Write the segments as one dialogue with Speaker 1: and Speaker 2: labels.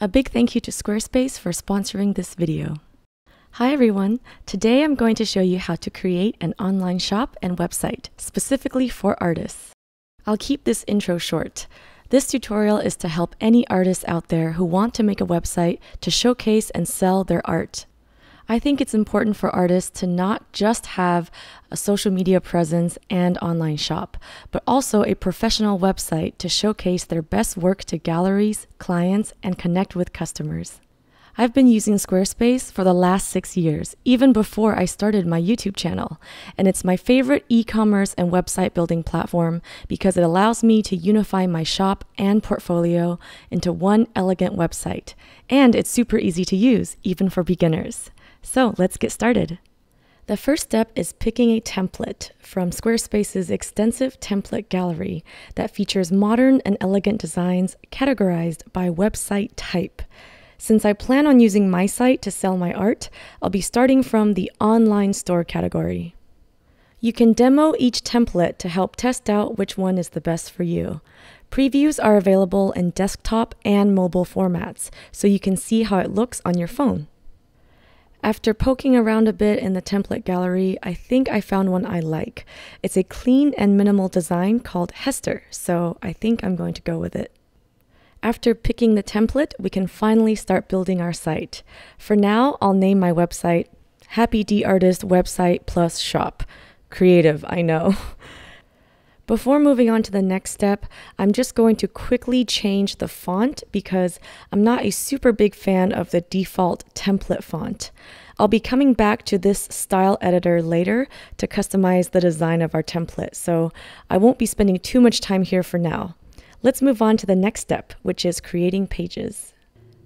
Speaker 1: A big thank you to Squarespace for sponsoring this video. Hi everyone! Today I'm going to show you how to create an online shop and website specifically for artists. I'll keep this intro short. This tutorial is to help any artists out there who want to make a website to showcase and sell their art. I think it's important for artists to not just have a social media presence and online shop, but also a professional website to showcase their best work to galleries, clients, and connect with customers. I've been using Squarespace for the last 6 years, even before I started my YouTube channel, and it's my favorite e-commerce and website building platform because it allows me to unify my shop and portfolio into one elegant website, and it's super easy to use, even for beginners. So let's get started. The first step is picking a template from Squarespace's extensive template gallery that features modern and elegant designs categorized by website type. Since I plan on using my site to sell my art, I'll be starting from the online store category. You can demo each template to help test out which one is the best for you. Previews are available in desktop and mobile formats, so you can see how it looks on your phone. After poking around a bit in the template gallery, I think I found one I like. It's a clean and minimal design called Hester, so I think I'm going to go with it. After picking the template, we can finally start building our site. For now, I'll name my website Happy D Artist Website Plus Shop. Creative, I know. Before moving on to the next step, I'm just going to quickly change the font because I'm not a super big fan of the default template font. I'll be coming back to this style editor later to customize the design of our template, so I won't be spending too much time here for now. Let's move on to the next step, which is creating pages.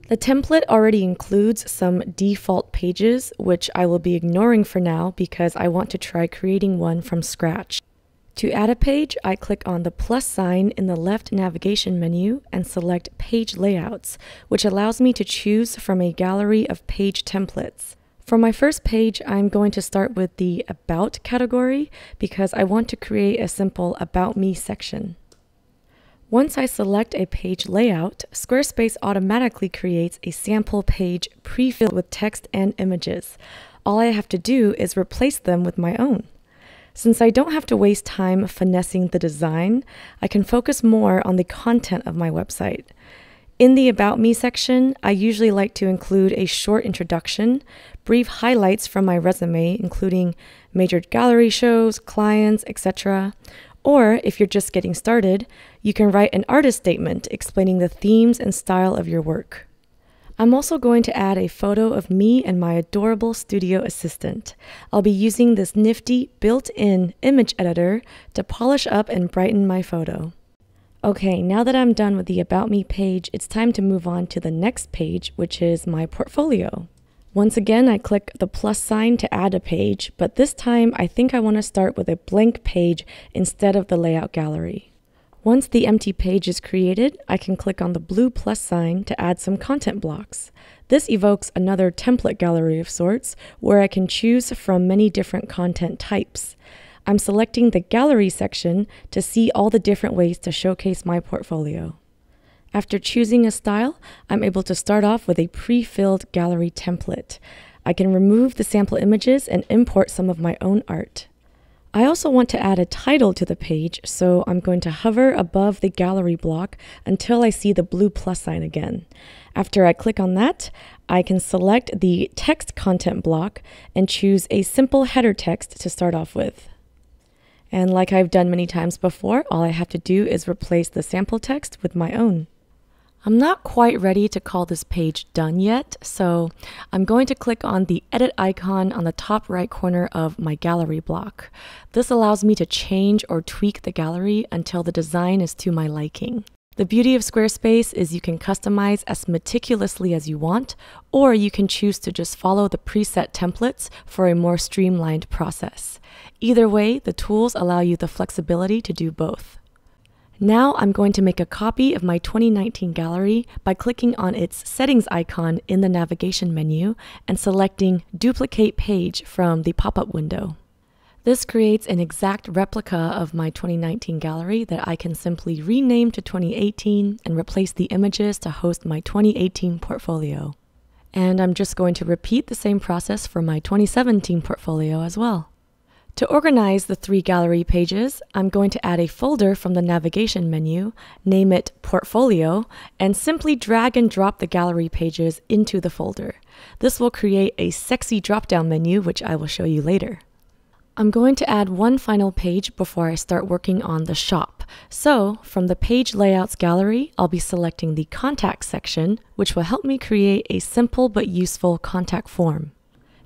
Speaker 1: The template already includes some default pages, which I will be ignoring for now because I want to try creating one from scratch. To add a page, I click on the plus sign in the left navigation menu and select Page Layouts, which allows me to choose from a gallery of page templates. For my first page, I'm going to start with the About category because I want to create a simple About Me section. Once I select a page layout, Squarespace automatically creates a sample page pre-filled with text and images. All I have to do is replace them with my own. Since I don't have to waste time finessing the design, I can focus more on the content of my website. In the About Me section, I usually like to include a short introduction, brief highlights from my resume, including major gallery shows, clients, etc. Or if you're just getting started, you can write an artist statement explaining the themes and style of your work. I'm also going to add a photo of me and my adorable studio assistant. I'll be using this nifty built-in image editor to polish up and brighten my photo. Okay, now that I'm done with the About Me page, it's time to move on to the next page, which is my portfolio. Once again, I click the plus sign to add a page, but this time I think I want to start with a blank page instead of the layout gallery. Once the empty page is created, I can click on the blue plus sign to add some content blocks. This evokes another template gallery of sorts, where I can choose from many different content types. I'm selecting the gallery section to see all the different ways to showcase my portfolio. After choosing a style, I'm able to start off with a pre-filled gallery template. I can remove the sample images and import some of my own art. I also want to add a title to the page, so I'm going to hover above the gallery block until I see the blue plus sign again. After I click on that, I can select the text content block and choose a simple header text to start off with. And like I've done many times before, all I have to do is replace the sample text with my own. I'm not quite ready to call this page done yet, so I'm going to click on the edit icon on the top right corner of my gallery block. This allows me to change or tweak the gallery until the design is to my liking. The beauty of Squarespace is you can customize as meticulously as you want, or you can choose to just follow the preset templates for a more streamlined process. Either way, the tools allow you the flexibility to do both. Now I'm going to make a copy of my 2019 gallery by clicking on its settings icon in the navigation menu and selecting Duplicate Page from the pop-up window. This creates an exact replica of my 2019 gallery that I can simply rename to 2018 and replace the images to host my 2018 portfolio. And I'm just going to repeat the same process for my 2017 portfolio as well. To organize the 3 gallery pages, I'm going to add a folder from the navigation menu, name it Portfolio, and simply drag and drop the gallery pages into the folder. This will create a sexy drop-down menu, which I will show you later. I'm going to add one final page before I start working on the shop. So, from the Page Layouts gallery, I'll be selecting the Contact section, which will help me create a simple but useful contact form.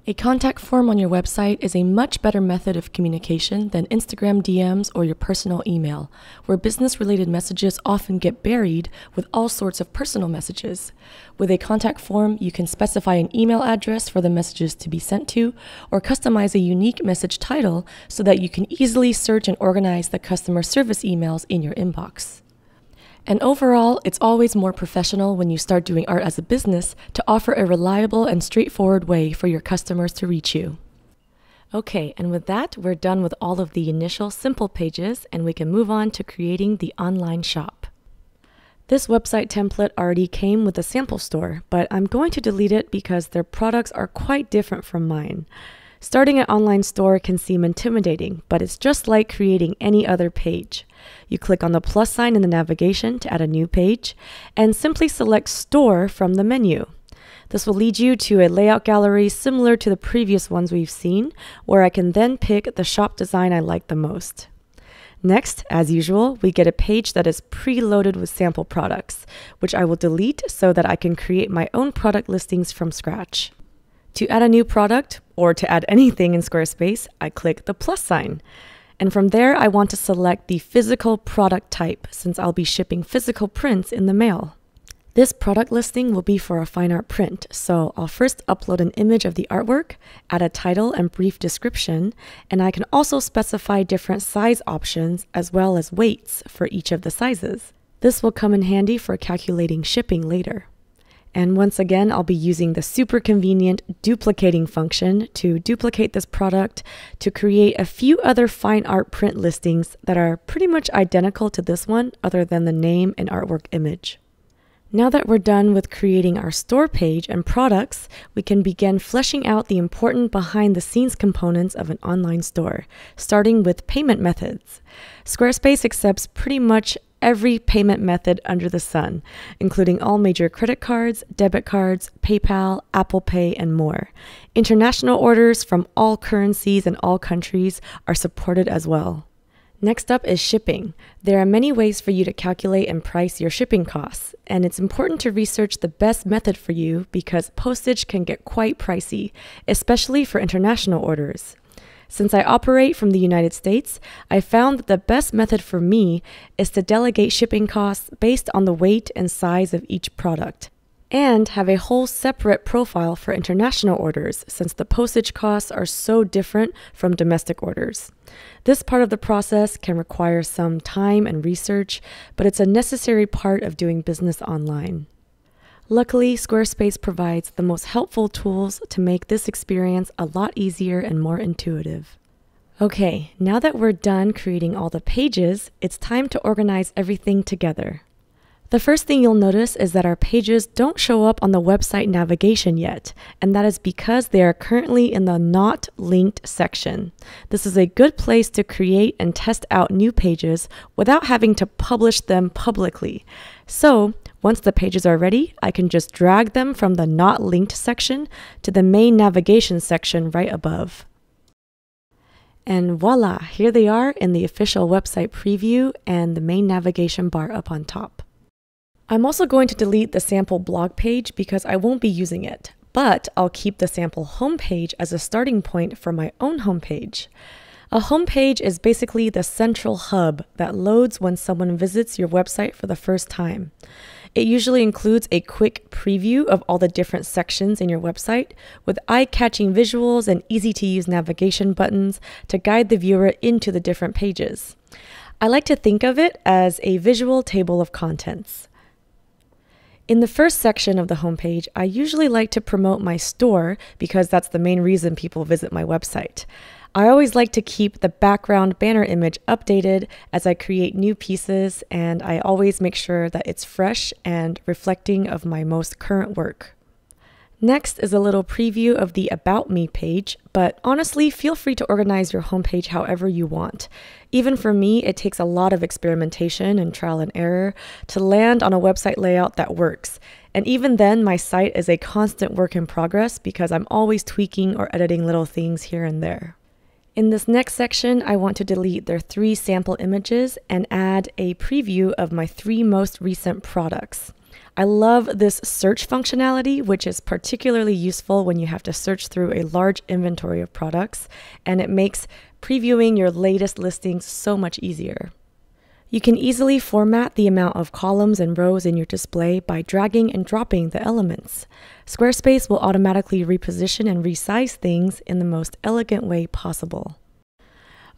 Speaker 1: A contact form on your website is a much better method of communication than Instagram DMs or your personal email, where business-related messages often get buried with all sorts of personal messages. With a contact form, you can specify an email address for the messages to be sent to, or customize a unique message title so that you can easily search and organize the customer service emails in your inbox. And overall, it's always more professional when you start doing art as a business to offer a reliable and straightforward way for your customers to reach you. Okay, and with that, we're done with all of the initial simple pages, and we can move on to creating the online shop. This website template already came with a sample store, but I'm going to delete it because their products are quite different from mine. Starting an online store can seem intimidating, but it's just like creating any other page. You click on the plus sign in the navigation to add a new page, and simply select Store from the menu. This will lead you to a layout gallery similar to the previous ones we've seen, where I can then pick the shop design I like the most. Next, as usual, we get a page that is preloaded with sample products, which I will delete so that I can create my own product listings from scratch. To add a new product, or to add anything in Squarespace, I click the plus sign. And from there, I want to select the physical product type, since I'll be shipping physical prints in the mail. This product listing will be for a fine art print, so I'll first upload an image of the artwork, add a title and brief description, and I can also specify different size options as well as weights for each of the sizes. This will come in handy for calculating shipping later. And once again, I'll be using the super convenient duplicating function to duplicate this product to create a few other fine art print listings that are pretty much identical to this one, other than the name and artwork image. Now that we're done with creating our store page and products, we can begin fleshing out the important behind-the-scenes components of an online store, starting with payment methods. Squarespace accepts pretty much every payment method under the sun, including all major credit cards, debit cards, PayPal, Apple Pay, and more. International orders from all currencies and all countries are supported as well. Next up is shipping. There are many ways for you to calculate and price your shipping costs, and it's important to research the best method for you because postage can get quite pricey, especially for international orders. Since I operate from the United States, I found that the best method for me is to delegate shipping costs based on the weight and size of each product, and have a whole separate profile for international orders since the postage costs are so different from domestic orders. This part of the process can require some time and research, but it's a necessary part of doing business online. Luckily, Squarespace provides the most helpful tools to make this experience a lot easier and more intuitive. Okay, now that we're done creating all the pages, it's time to organize everything together. The first thing you'll notice is that our pages don't show up on the website navigation yet, and that is because they are currently in the Not Linked section. This is a good place to create and test out new pages without having to publish them publicly. So, once the pages are ready, I can just drag them from the Not Linked section to the main navigation section right above. And voila, here they are in the official website preview and the main navigation bar up on top. I'm also going to delete the sample blog page because I won't be using it, but I'll keep the sample homepage as a starting point for my own homepage. A homepage is basically the central hub that loads when someone visits your website for the first time. It usually includes a quick preview of all the different sections in your website with eye-catching visuals and easy-to-use navigation buttons to guide the viewer into the different pages. I like to think of it as a visual table of contents. In the first section of the homepage, I usually like to promote my store because that's the main reason people visit my website. I always like to keep the background banner image updated as I create new pieces, and I always make sure that it's fresh and reflecting of my most current work. Next is a little preview of the About Me page, but honestly, feel free to organize your homepage however you want. Even for me, it takes a lot of experimentation and trial and error to land on a website layout that works. And even then, my site is a constant work in progress because I'm always tweaking or editing little things here and there. In this next section, I want to delete their 3 sample images and add a preview of my 3 most recent products. I love this search functionality, which is particularly useful when you have to search through a large inventory of products, and it makes previewing your latest listings so much easier. You can easily format the amount of columns and rows in your display by dragging and dropping the elements. Squarespace will automatically reposition and resize things in the most elegant way possible.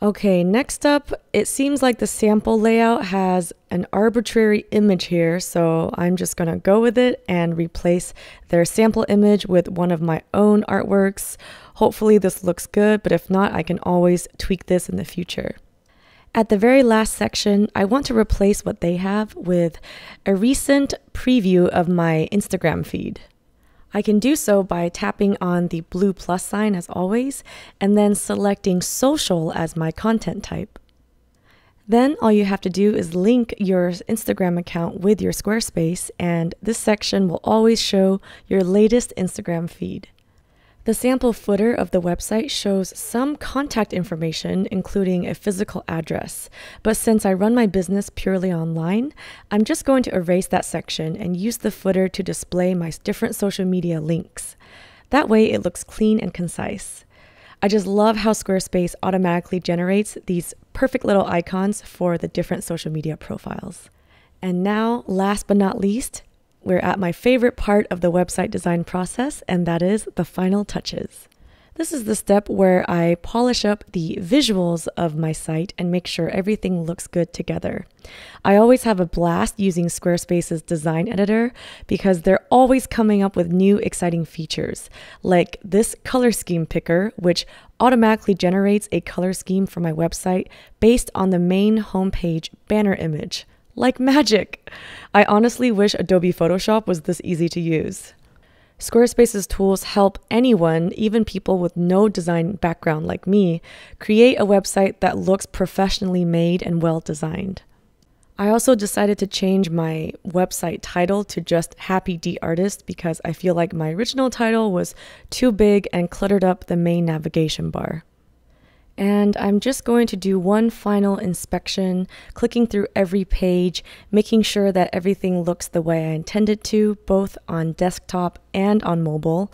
Speaker 1: Okay, next up, it seems like the sample layout has an arbitrary image here, so I'm just gonna go with it and replace their sample image with one of my own artworks. Hopefully this looks good, but if not, I can always tweak this in the future. At the very last section, I want to replace what they have with a recent preview of my Instagram feed. I can do so by tapping on the blue plus sign as always, and then selecting social as my content type. Then all you have to do is link your Instagram account with your Squarespace, and this section will always show your latest Instagram feed. The sample footer of the website shows some contact information, including a physical address. But since I run my business purely online, I'm just going to erase that section and use the footer to display my different social media links. That way it looks clean and concise. I just love how Squarespace automatically generates these perfect little icons for the different social media profiles. And now, last but not least, we're at my favorite part of the website design process, and that is the final touches. This is the step where I polish up the visuals of my site and make sure everything looks good together. I always have a blast using Squarespace's design editor because they're always coming up with new exciting features, like this color scheme picker, which automatically generates a color scheme for my website based on the main homepage banner image. Like magic! I honestly wish Adobe Photoshop was this easy to use. Squarespace's tools help anyone, even people with no design background like me, create a website that looks professionally made and well designed. I also decided to change my website title to just Happy D Artist because I feel like my original title was too big and cluttered up the main navigation bar. And I'm just going to do one final inspection, clicking through every page, making sure that everything looks the way I intended to, both on desktop and on mobile.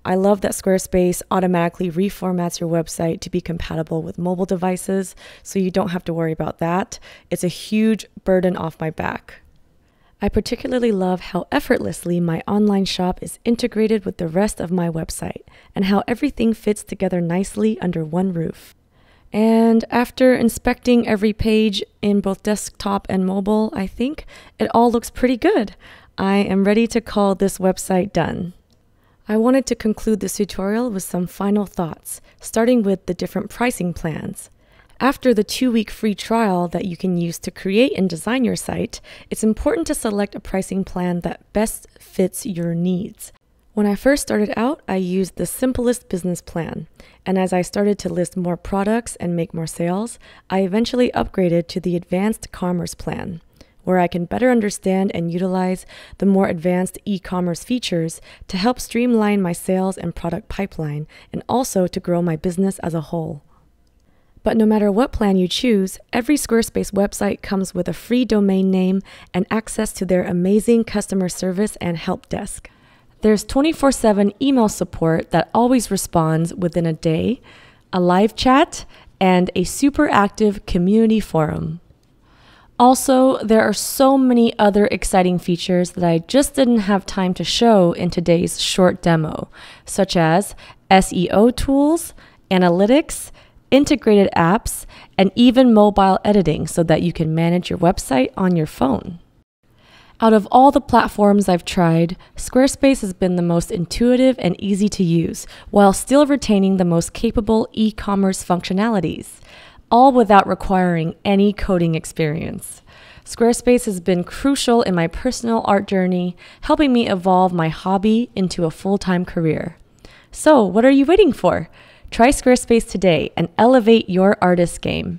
Speaker 1: I love that Squarespace automatically reformats your website to be compatible with mobile devices, so you don't have to worry about that. It's a huge burden off my back. I particularly love how effortlessly my online shop is integrated with the rest of my website, and how everything fits together nicely under one roof. And after inspecting every page in both desktop and mobile, I think it all looks pretty good. I am ready to call this website done. I wanted to conclude this tutorial with some final thoughts, starting with the different pricing plans. After the 2-week free trial that you can use to create and design your site, it's important to select a pricing plan that best fits your needs. When I first started out, I used the simplest business plan, and as I started to list more products and make more sales, I eventually upgraded to the advanced commerce plan, where I can better understand and utilize the more advanced e-commerce features to help streamline my sales and product pipeline, and also to grow my business as a whole. But no matter what plan you choose, every Squarespace website comes with a free domain name and access to their amazing customer service and help desk. There's 24/7 email support that always responds within a day, a live chat, and a super active community forum. Also, there are so many other exciting features that I just didn't have time to show in today's short demo, such as SEO tools, analytics, integrated apps, and even mobile editing so that you can manage your website on your phone. Out of all the platforms I've tried, Squarespace has been the most intuitive and easy to use, while still retaining the most capable e-commerce functionalities, all without requiring any coding experience. Squarespace has been crucial in my personal art journey, helping me evolve my hobby into a full-time career. So, what are you waiting for? Try Squarespace today and elevate your artist game.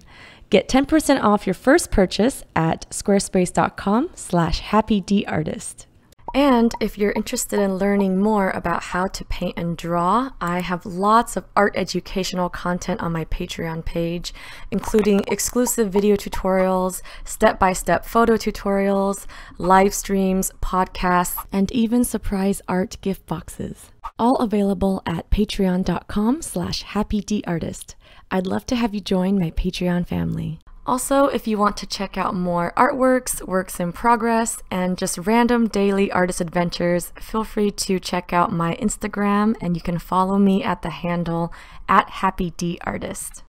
Speaker 1: Get 10% off your first purchase at squarespace.com/happydartist. And if you're interested in learning more about how to paint and draw, I have lots of art educational content on my Patreon page, including exclusive video tutorials, step-by-step photo tutorials, live streams, podcasts, and even surprise art gift boxes. All available at patreon.com/happydartist. I'd love to have you join my Patreon family. Also, if you want to check out more artworks, works in progress, and just random daily artist adventures, feel free to check out my Instagram, and you can follow me at the handle @happydartist.